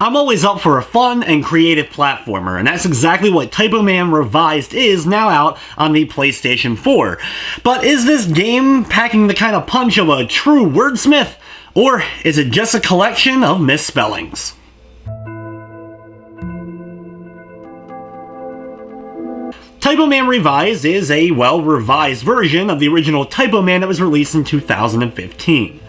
I'm always up for a fun and creative platformer, and that's exactly what Typoman Revised is now out on the PlayStation 4. But is this game packing the kind of punch of a true wordsmith, or is it just a collection of misspellings? Typoman Revised is a well-revised version of the original Typoman that was released in 2015.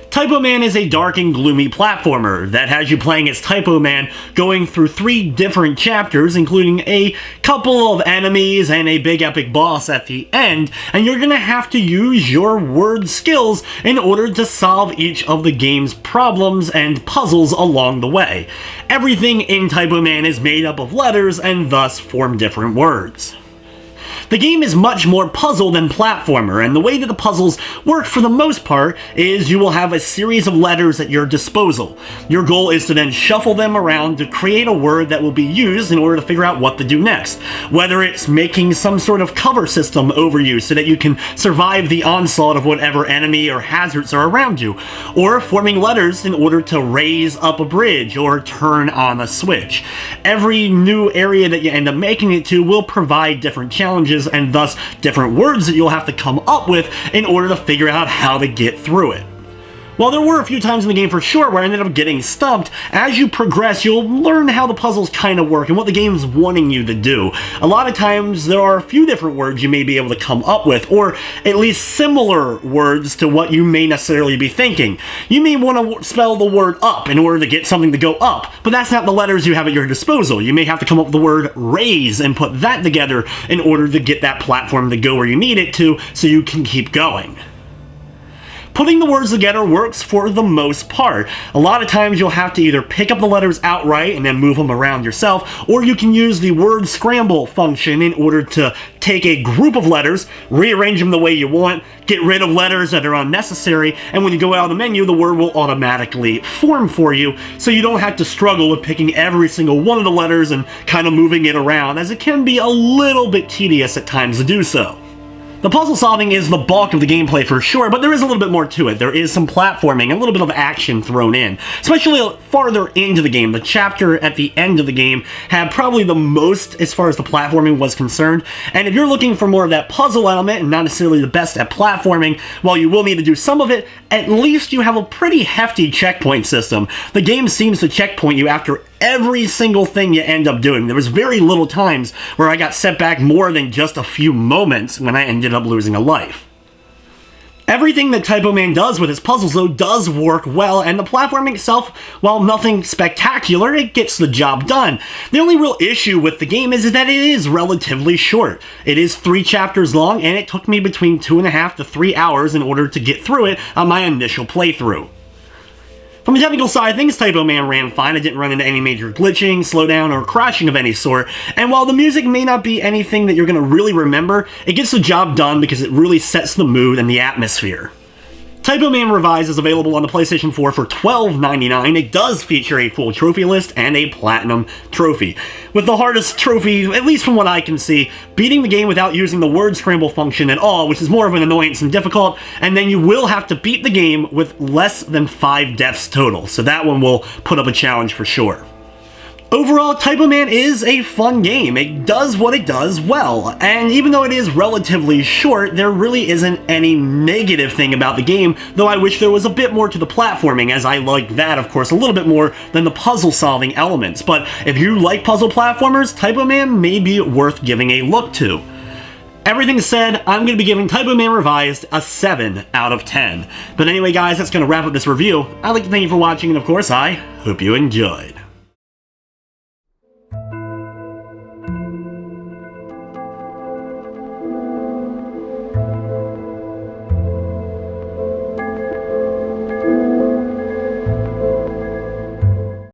Typoman is a dark and gloomy platformer that has you playing as Typoman, going through 3 different chapters, including a couple of enemies and a big epic boss at the end, and you're gonna have to use your word skills in order to solve each of the game's problems and puzzles along the way. Everything in Typoman is made up of letters and thus form different words. The game is much more puzzle than platformer, and the way that the puzzles work for the most part is you will have a series of letters at your disposal. Your goal is to then shuffle them around to create a word that will be used in order to figure out what to do next. Whether it's making some sort of cover system over you so that you can survive the onslaught of whatever enemy or hazards are around you, or forming letters in order to raise up a bridge or turn on a switch. Every new area that you end up making it to will provide different challenges and thus different words that you'll have to come up with in order to figure out how to get through it. While there were a few times in the game for sure where I ended up getting stumped, as you progress you'll learn how the puzzles kind of work and what the game's wanting you to do. A lot of times there are a few different words you may be able to come up with, or at least similar words to what you may necessarily be thinking. You may want to spell the word up in order to get something to go up, but that's not the letters you have at your disposal. You may have to come up with the word raise and put that together in order to get that platform to go where you need it to so you can keep going. Putting the words together works for the most part. A lot of times you'll have to either pick up the letters outright and then move them around yourself, or you can use the word Scramble function in order to take a group of letters, rearrange them the way you want, get rid of letters that are unnecessary, and when you go out of the menu, the word will automatically form for you, so you don't have to struggle with picking every single one of the letters and kind of moving it around, as it can be a little bit tedious at times to do so. The puzzle solving is the bulk of the gameplay for sure, but there is a little bit more to it. There is some platforming, a little bit of action thrown in. Especially farther into the game, the chapter at the end of the game had probably the most as far as the platforming was concerned, and if you're looking for more of that puzzle element and not necessarily the best at platforming, while you will need to do some of it, at least you have a pretty hefty checkpoint system. The game seems to checkpoint you after every single thing you end up doing. There was very little times where I got set back more than just a few moments when I ended up losing a life. Everything that Typoman does with his puzzles though does work well, and the platforming itself, while nothing spectacular, it gets the job done. The only real issue with the game is that it is relatively short. It is 3 chapters long, and it took me between 2.5 to 3 hours in order to get through it on my initial playthrough. From the technical side, things Typoman ran fine. I didn't run into any major glitching, slowdown, or crashing of any sort, and while the music may not be anything that you're going to really remember, it gets the job done because it really sets the mood and the atmosphere. Typoman Revised is available on the PlayStation 4 for $12.99. It does feature a full trophy list and a platinum trophy, with the hardest trophy, at least from what I can see, beating the game without using the word Scramble function at all, which is more of an annoyance and difficult, and then you will have to beat the game with less than 5 deaths total, so that one will put up a challenge for sure. Overall, Typoman is a fun game. It does what it does well, and even though it is relatively short, there really isn't any negative thing about the game, though I wish there was a bit more to the platforming, as I like that, of course, a little bit more than the puzzle-solving elements. But if you like puzzle platformers, Typoman may be worth giving a look to. Everything said, I'm going to be giving Typoman Revised a 7 out of 10. But anyway, guys, that's going to wrap up this review. I'd like to thank you for watching, and of course, I hope you enjoyed.